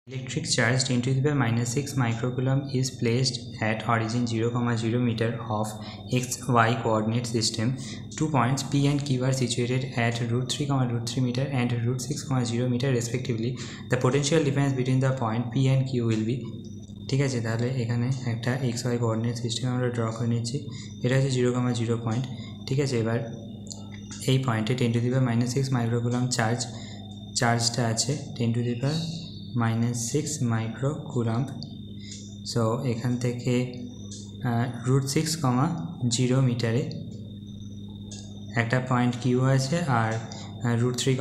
Electric charge 10 to the power minus 6 microcoulomb is placed at origin 0,0 meter of xy coordinate system. 2 points P and Q are situated at root 3, root 3 meter and root 6, 0 meter respectively. The potential difference between the point P and Q will be ঠিক আছে। তাহলে এখানে একটা xy coordinate system আমরা draw করে নিচ্ছি। এটা হচ্ছে 0,0 পয়েন্ট, ঠিক আছে। এবার এই পয়েন্টে 10 to the power minus 6 microcoulomb চার্জটা আছে 10 to the power minus 6 microcoulomb। So এখান থেকে root 6, 0 মিটারে একটা পয়েন্ট কিউ আছে আর root 3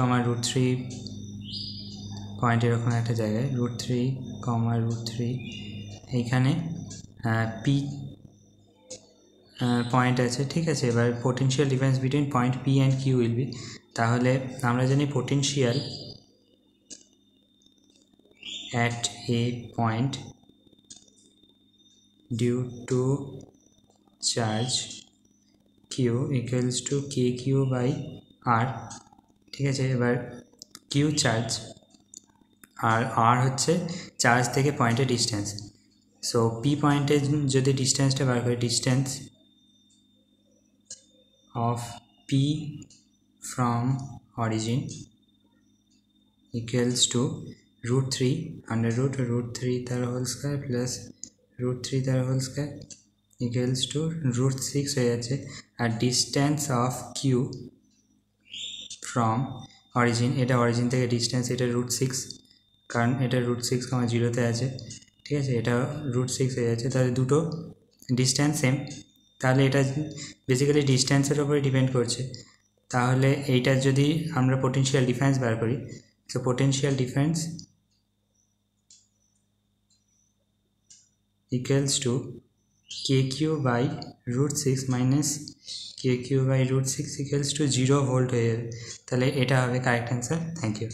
পয়েন্ট এরকম একটা জায়গায় root 3 এইখানে পি পয়েন্ট আছে, ঠিক আছে। এবার potential difference between point P and Q will be, তাহলে আমরা জানি potential at a point due to charge q equals to kq by r, ঠিক আছে। এবার কিউ চার্জ আর আর হচ্ছে চার্জ থেকে পয়েন্টের ডিস্টেন্স। সো পি পয়েন্টে যদি ডিস্টেন্সটা বার করে, distance of P from origin equals to root 3 under root 3 তার হোল স্কয়ার প্লাস root 3 তার whole square equals to root 6 হয়ে যাচ্ছে। আর distance of Q from origin, এটা অরিজিন থেকে ডিস্টেন্স, এটা root 6, কারণ এটা root 6, 0তে আছে, ঠিক আছে। এটা root 6 হয়ে যাচ্ছে। তাহলে দুটো ডিস্টেন্স সেম, তাহলে এটা বেসিক্যালি ডিস্টেন্সের উপরে ডিপেন্ড করছে। তাহলে এইটার যদি আমরা পোটেনশিয়াল ডিফারেন্স বার করি, so potential difference equals to kq by root 6 minus kq by root 6 equals to 0 volt হয়ে যাবে। তাহলে এটা হবে কারেক্ট অ্যান্সার। Thank you.